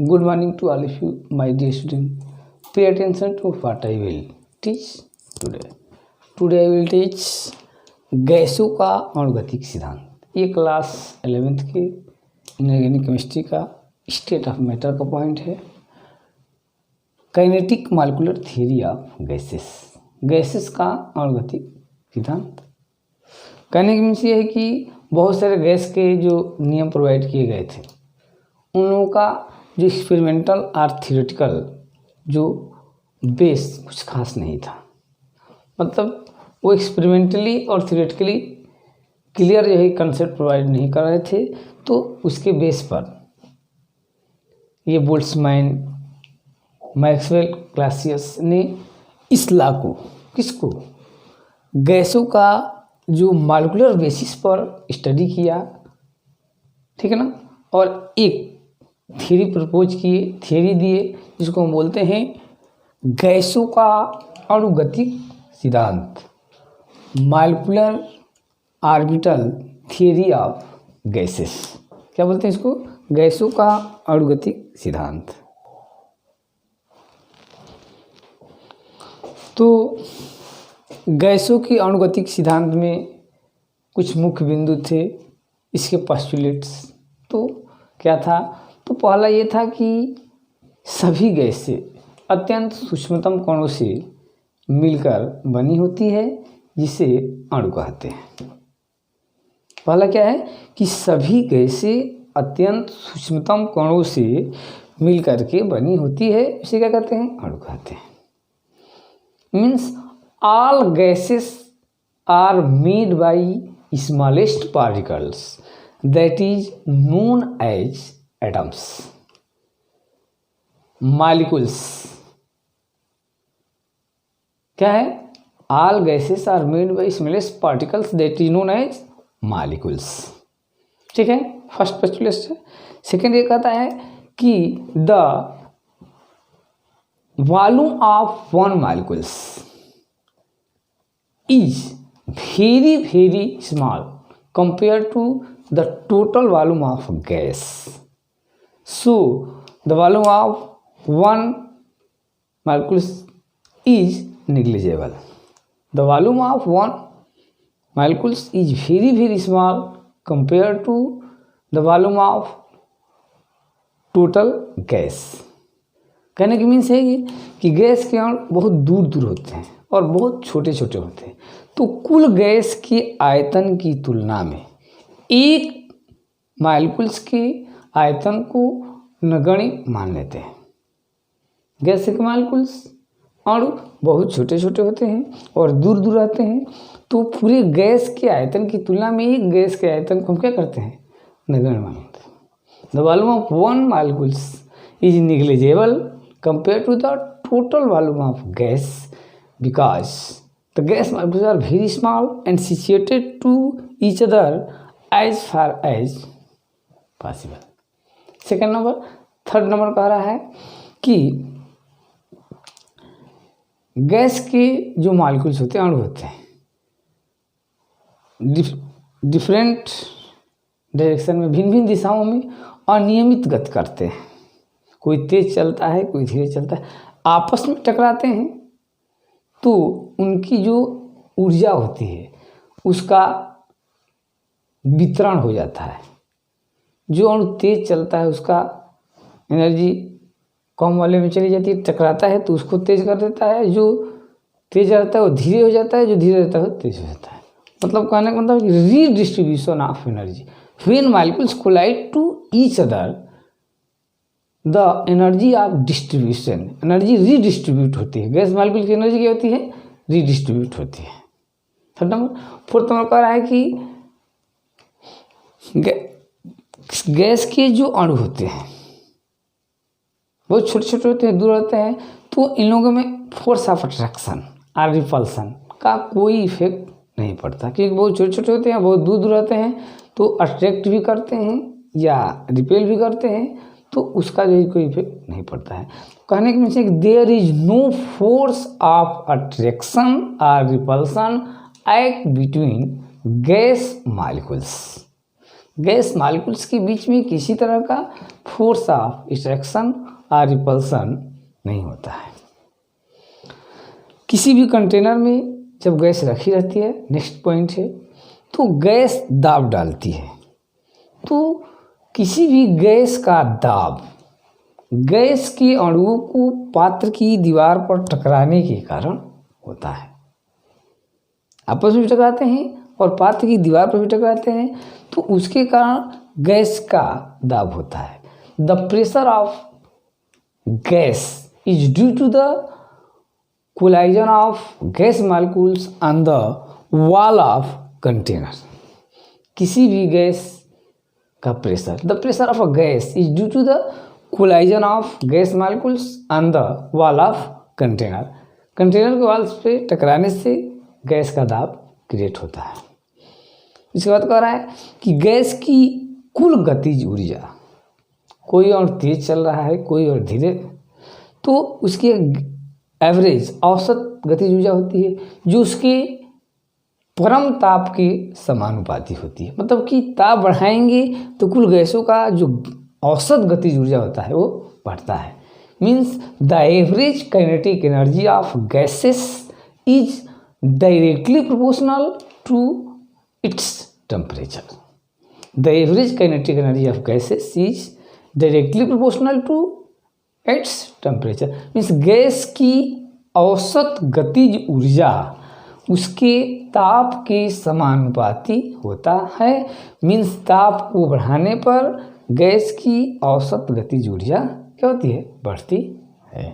Good morning to all of you, my dear student. Pay attention to what I will teach today. Today I will teach गैसों का अणुगतिक सिद्धांत। ये class 11th के inorganic chemistry का state of matter का point है। Kinetic molecular theory of gases का अणुगतिक सिद्धांत। कहने की मीन्स ये है कि बहुत सारे गैस के जो नियम प्रोवाइड किए गए थे उन लोगों का जो एक्सपेरिमेंटल और थियोरेटिकल जो बेस कुछ खास नहीं था। मतलब वो एक्सपेरिमेंटली और थियोरेटिकली क्लियर जो है कंसेप्ट प्रोवाइड नहीं कर रहे थे, तो उसके बेस पर ये बोल्ट्जमैन, मैक्सवेल, क्लासियस ने इस लॉ को किसको गैसों का जो मॉलिक्यूलर बेसिस पर स्टडी किया, ठीक है ना, और एक थ्योरी प्रपोज किए, थ्योरी दिए जिसको हम बोलते हैं गैसों का अणुगतिक सिद्धांत, molecular orbital theory of gases. क्या बोलते हैं इसको? गैसों का अणुगतिक सिद्धांत। तो गैसों की अणुगतिक सिद्धांत में कुछ मुख्य बिंदु थे, इसके पोस्टुलेट्स। तो क्या था? तो पहला ये था कि सभी गैसें अत्यंत सूक्ष्मतम कणों से मिलकर बनी होती है, जिसे अणु कहते हैं। पहला क्या है कि सभी गैसें अत्यंत सूक्ष्मतम कणों से मिलकर के बनी होती है, इसे क्या कहते हैं? अणु कहते हैं। Means all gases are made by smallest particles, that is known as atoms. Molecules क्या है? all gases are made by smallest particles, that is known as molecules. ठीक है, फर्स्ट पोस्टुलेट। सेकेंड ये कहता है कि the volume of one molecules is very very small compared to the total volume of gas. So the volume of one molecule is negligible. The volume of one molecule is very very small compared to the volume of total gas. कहने की means है कि gas के अणु बहुत दूर दूर होते हैं और बहुत छोटे छोटे होते हैं, तो कुल गैस के आयतन की तुलना में एक मॉलिक्यूल्स के आयतन को नगण्य मान लेते हैं। गैस के मॉलिक्यूल्स अणु बहुत छोटे छोटे होते हैं और दूर दूर रहते हैं, तो पूरे गैस के आयतन की तुलना में एक गैस के आयतन को हम क्या करते हैं? नगण्य मान लेते हैं। The volume of one molecules is negligible compared to the total volume of gas because the gas molecules are very small and situated to each other as far as possible. Second number, third number कह रहा है कि gas के जो molecules होते हैं, अणु होते हैं, डिफरेंट डायरेक्शन में, भिन्न भिन्न दिशाओं में अनियमित गति करते हैं। कोई तेज चलता है, कोई धीरे चलता है, आपस में टकराते हैं, तो उनकी जो ऊर्जा होती है उसका वितरण हो जाता है। जो अणु तेज चलता है उसका एनर्जी कम वाले में चली जाती है, टकराता है तो उसको तेज कर देता है। जो तेज रहता है वो धीरे हो जाता है, जो धीरे रहता है वो तेज हो जाता है। मतलब कहने का मतलब redistribution of energy. When molecules collide to each other, the energy of distribution, energy redistribute होती है। गैस मॉलिक्यूल की एनर्जी क्या होती है? रीडिस्ट्रीब्यूट होती है। Third number. फोर्थ नंबर कह रहा है कि गैस के जो अणु होते हैं बहुत छोटे छोटे होते हैं, दूर होते हैं, तो इन लोगों में फोर्स ऑफ अट्रैक्शन और रिपल्सन का कोई इफेक्ट नहीं पड़ता, क्योंकि बहुत छोटे छोटे होते हैं, बहुत दूर दूर रहते हैं, तो अट्रैक्ट भी करते हैं या रिपेल भी करते हैं, तो उसका जो कोई इफेक्ट नहीं पड़ता है। कहने की मीन्स है कि there is no force of attraction और repulsion act between gas molecules. Gas molecules के बीच में किसी तरह का फोर्स ऑफ अट्रैक्शन और रिपल्सन नहीं होता है। किसी भी कंटेनर में जब गैस रखी रहती है, नेक्स्ट पॉइंट है, तो गैस दाब डालती है। तो किसी भी गैस का दाब गैस के अणुओं को पात्र की दीवार पर टकराने के कारण होता है। आपस में भी टकराते हैं और पात्र की दीवार पर भी टकराते हैं, तो उसके कारण गैस का दाब होता है। The pressure of gas is due to the collision of gas molecules on the wall of container. किसी भी गैस का pressure, the pressure of a gas is due to the collision of gas molecules on the wall of container. Container के walls पे टकराने से gas का दाब create होता है। इसके बाद कह रहा है कि गैस की कुल गतिज ऊर्जा, कोई और तेज चल रहा है, कोई और धीरे, तो उसकी एवरेज औसत गतिज ऊर्जा होती है जो उसके परम ताप के समानुपाती होती है। मतलब कि ताप बढ़ाएंगे तो कुल गैसों का जो औसत गतिज ऊर्जा होता है वो बढ़ता है। Means the average kinetic energy of gases is directly proportional to its temperature. The average kinetic energy of gases is directly proportional to its temperature. Means gas की औसत गतिज ऊर्जा उसके ताप के समानुपाती होता है। मीन्स ताप को बढ़ाने पर गैस की औसत गतिज ऊर्जा क्या होती है? बढ़ती है।